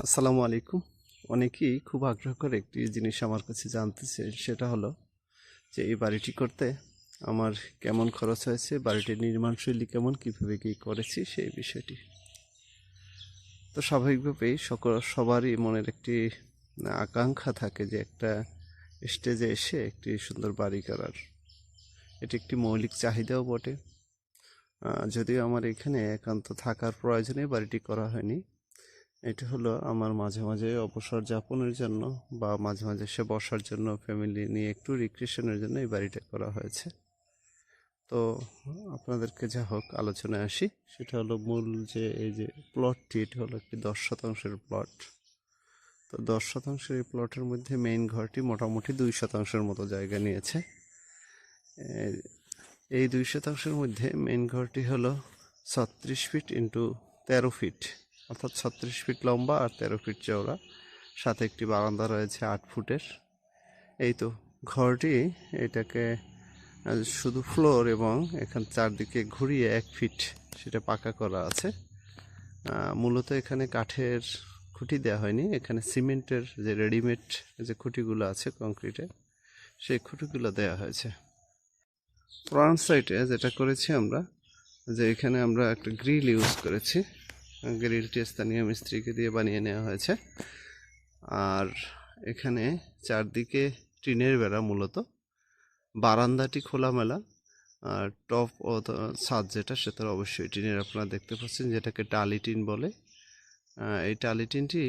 আসসালামু আলাইকুম। অনেকেই খুব আগ্রহ করে একটি জিনিস আমার কাছে জানতে চায়, সেটা হলো যে এই বাড়িটি করতে আমার কেমন খরচ হয়েছে, বাড়িটির নির্মাণশৈলী কেমন, কীভাবে কী করেছি সেই বিষয়টি। তো স্বাভাবিকভাবেই সবারই মনের একটি আকাঙ্ক্ষা থাকে যে একটা স্টেজে এসে একটি সুন্দর বাড়ি করার। এটি একটি মৌলিক চাহিদাও বটে। যদিও আমার এখানে একান্ত থাকার প্রয়োজনে বাড়িটি করা হয়নি। এটা হলো আমার মাঝে মাঝে অবসর যাপনের জন্য বা মাঝে মাঝে এসে বসার জন্য, ফ্যামিলি নিয়ে একটু রিক্রিয়েশনের জন্য এই বাড়িটা করা হয়েছে। তো আপনাদেরকে যা হোক আলোচনায় আসি, সেটা হলো মূল যে এই যে প্লটটি, এটা হলো একটি 10 শতাংশের প্লট। তো 10 শতাংশের এই প্লটের মধ্যে মেইন ঘরটি মোটামুটি 2 শতাংশের মতো জায়গা নিয়েছে। এই 2 শতাংশের মধ্যে মেইন ঘরটি হলো 36 ফিট ইন্টু 13 ফিট, অর্থাৎ 36 ফিট লম্বা আর 13 ফিট চওড়া, সাথে একটি বারান্দা রয়েছে 8 ফুটের। এই তো ঘরটি, এটাকে শুধু ফ্লোর এবং এখান চারদিকে ঘুরিয়ে 1 ফিট সেটা পাকা করা আছে। মূলত এখানে কাঠের খুঁটি দেওয়া হয়নি, এখানে সিমেন্টের যে রেডিমেড যে খুঁটিগুলো আছে কংক্রিটের, সেই খুঁটিগুলো দেওয়া হয়েছে। ফ্রন্ট সাইডে যেটা করেছি আমরা, যে এখানে আমরা একটা গ্রিল ইউজ করেছি। গ্রিলটি স্থানীয় মিস্ত্রিকে দিয়ে বানিয়ে নেওয়া হয়েছে। আর এখানে চারদিকে টিনের বেড়া, মূলত বারান্দাটি খোলামেলা। আর টপ ও ছাদ যেটা, সেটা অবশ্যই টিনের আপনারা দেখতে পাচ্ছেন, যেটাকে টালি টিন বলে। এই টালি টিনটি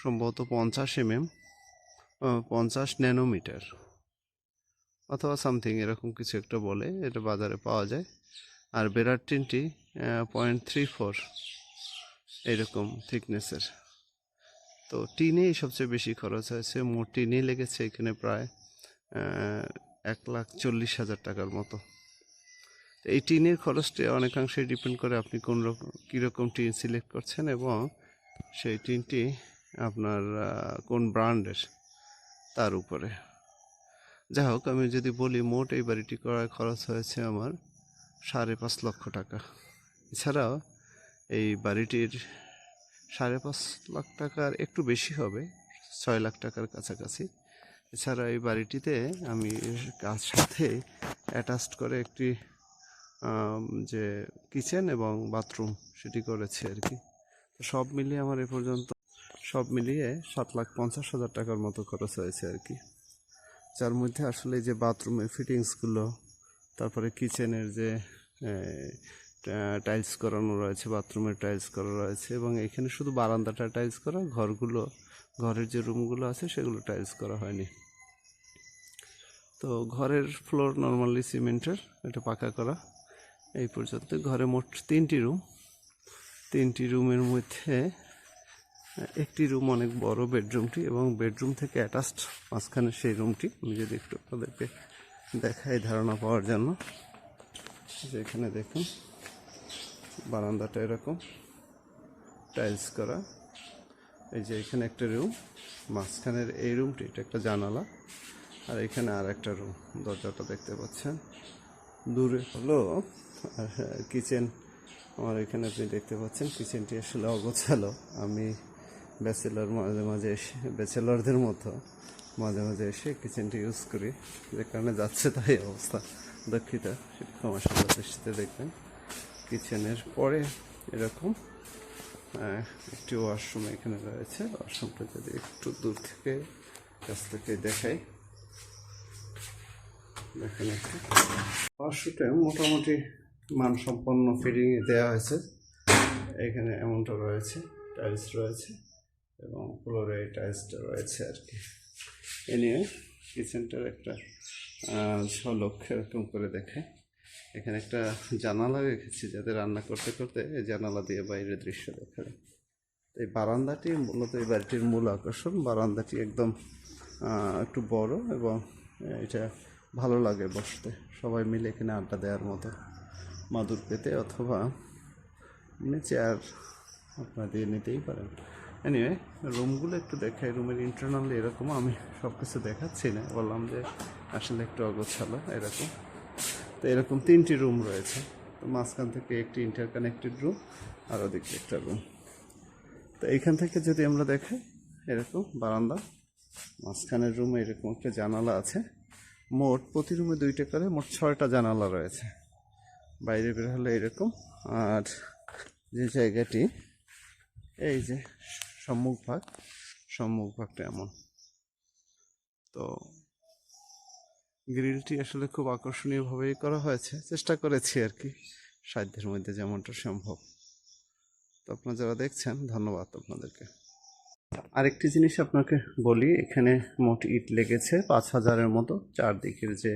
সম্ভবত 50 mm, 50 ন্যানোমিটার অথবা সামথিং এরকম কিছু একটা বলে, এটা বাজারে পাওয়া যায়। আর বেড়ার টিনটি 0.34 এরকম থিকনেসের। তো টিনেই সবচেয়ে বেশি খরচ হয়েছে। মোট টিনেই লেগেছে এখানে প্রায় 1,40,000 টাকার মতো। এই টিনের খরচটি অনেকাংশে ডিপেন্ড করে আপনি কীরকম টিন সিলেক্ট করছেন এবং সেই টিনটি আপনার কোন ব্র্যান্ডের তার উপরে। যাই হোক, আমি যদি বলি, মোট এই বাড়িটি করার খরচ হয়েছে আমার 5.5 লক্ষ টাকা। এছাড়াও এই বাড়িটির 5.5 লাখ টাকার একটু বেশি হবে, 6 লাখ টাকার কাছাকাছি। এছাড়া এই বাড়িটিতে আমি সাথে অ্যাটাচড করে একটি যে কিচেন এবং বাথরুম, সেটি করেছি আর কি। তো সব মিলিয়ে আমার এ পর্যন্ত সব মিলিয়ে 7,50,000 টাকার মতো খরচ হয়েছে আর কি। যার মধ্যে আসলে যে বাথরুমের ফিটিংসগুলো, তারপরে কিচেনের যে টাইলস করানো রয়েছে, বাথরুমের টাইলস করা রয়েছে, এবং এখানে শুধু বারান্দাটা টাইলস করা, ঘরের যে রুমগুলো আছে সেগুলো টাইলস করা হয়নি। তো ঘরের ফ্লোর নর্মালি সিমেন্টের, এটা পাকা করা। এই পর্যন্ত ঘরে মোট 3টি রুম। 3টি রুমের মধ্যে একটি রুম অনেক বড়, বেডরুমটি, এবং বেডরুম থেকে অ্যাটাচড মাঝখানে সেই রুমটি। আমি যদি একটু আপনাদেরকে দেখাই ধারণা পাওয়ার জন্য, যে এখানে দেখুন বারান্দাটা এরকম টাইলস করা। এই যে এখানে একটা রুম, মাঝখানের এই রুমটি, এটা একটা জানালা, আর এখানে আর একটা রুম, দরজাটা দেখতে পাচ্ছেন। দূরে হলো কিচেন। আমার এখানে আপনি দেখতে পাচ্ছেন কিচেনটি আসলে অগোছালো। আমি ব্যাচেলরদের মতো মাঝে মাঝে এসে কিচেনটি ইউজ করি, যে কারণে যাচ্ছে তাই অবস্থা। দুঃখিত, সেটা ক্ষমার দৃষ্টিতে দেখবেন। কিচেনের পরে এরকম একটি ওয়াশরুম এখানে রয়েছে। ওয়াশরুমটা যদি একটু দূর থেকে কাছ থেকে দেখাই, দেখেন একটু। ওয়াশরুমটা মোটামুটি মানসম্পন্ন ফিটিং দেওয়া হয়েছে। এখানে এমনটা রয়েছে, টাইলস রয়েছে এবং ফ্লোরে টাইলসটা রয়েছে আর কি। এ নিয়ে কিচেনটার একটা ঝলক এরকম করে দেখে। এখানে একটা জানালা রেখেছি, যাতে রান্না করতে করতে এই জানালা দিয়ে বাইরের দৃশ্য দেখা যায়। এই বারান্দাটি মূলত এই বাড়িটির মূল আকর্ষণ। বারান্দাটি একদম একটু বড় এবং এটা ভালো লাগে বসতে, সবাই মিলে এখানে আড্ডা দেওয়ার মতো, মাদুর পেতে, অথবা চেয়ার আপনারা দিয়ে নিতেই পারেন। এনিওয়ে, রুমগুলো একটু দেখাই। রুমের ইন্টারনালি এরকম, আমি সব কিছু দেখাচ্ছি না, বললাম যে আসলে একটু অগোছালো এরকম। তো এরকম 3টি রুম রয়েছে। তো মাঝখান থেকে একটি ইন্টারকানেক্টেড রুম, আর ওদিকে একটা রুম। তো এইখান থেকে যদি আমরা দেখাই, এরকম বারান্দা, মাঝখানের রুমে এরকম একটা জানালা আছে। মোট প্রতি রুমে 2টা করে মোট 6টা জানালা রয়েছে। বাইরে বের হলে এরকম। আর যে জায়গাটি, এই যে সম্মুখভাগটা এমন। তো গ্রিলটি আসলে খুব আকর্ষণীয়ভাবেই করা হয়েছে, চেষ্টা করেছি আর কি সাধ্যের মধ্যে যেমনটা সম্ভব। তো আপনারা যারা দেখছেন, ধন্যবাদ আপনাদেরকে। আরেকটি জিনিস আপনাকে বলি, এখানে মোট ইট লেগেছে 5,000-এর মতো। চারদিকের যে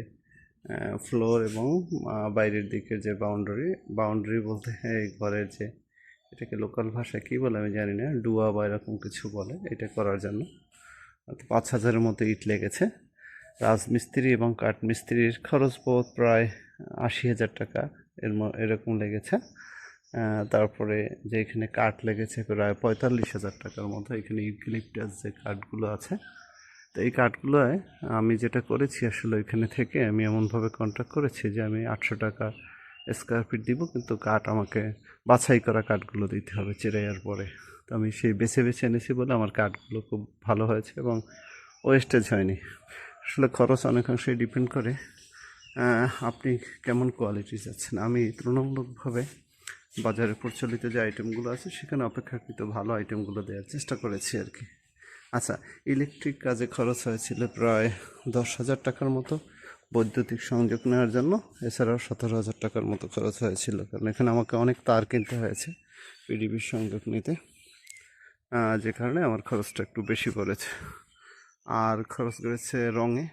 ফ্লোর এবং বাইরের দিকের যে বাউন্ডারি বলতে এই ঘরের যে, এটাকে লোকাল ভাষায় কী বলে আমি জানি না, ডুয়া বা এরকম কিছু বলে, এটা করার জন্য 5,000-এর মতো ইট লেগেছে। রাজমিস্ত্রি এবং কাঠমিস্ত্রির খরচ প্রায় 80,000 টাকা এরকম লেগেছে। তারপরে যে এখানে কাঠ লেগেছে প্রায় 45,000 টাকার মতো। এখানে ইউক্যালিপটাস যে কাঠগুলো আছে, তো এই কাঠগুলোয় আমি যেটা করেছি আসলে ওইখানে থেকে আমি এমনভাবে কন্ট্রাক্ট করেছি যে আমি 800 টাকা স্কোয়ার ফিট দিব, কিন্তু কাঠ আমাকে বাছাই করা কাঠগুলো দিতে হবে চেরাইয়ার পরে। তো আমি সেই বেছে এনেছি বলে আমার কাঠগুলো খুব ভালো হয়েছে এবং ওয়েস্টেজ হয়নি। আসলে খরচ অনেকাংশেই ডিপেন্ড করে আপনি কেমন কোয়ালিটি চাচ্ছেন। আমি তুলনামূলকভাবে বাজারে প্রচলিত যে আইটেমগুলো আছে সেখানে অপেক্ষাকৃত ভালো আইটেমগুলো দেওয়ার চেষ্টা করেছি আর কি। আচ্ছা, ইলেকট্রিক কাজে খরচ হয়েছিল প্রায় 10,000 টাকার মতো বৈদ্যুতিক সংযোগ নেওয়ার জন্য। এছাড়াও 17,000 টাকার মতো খরচ হয়েছিল, কারণ এখানে আমাকে অনেক তার কিনতে হয়েছে পিডিবির সংযোগ নিতে, যে কারণে আমার খরচটা একটু বেশি পড়েছে। আর খরচ করেছে রঙে,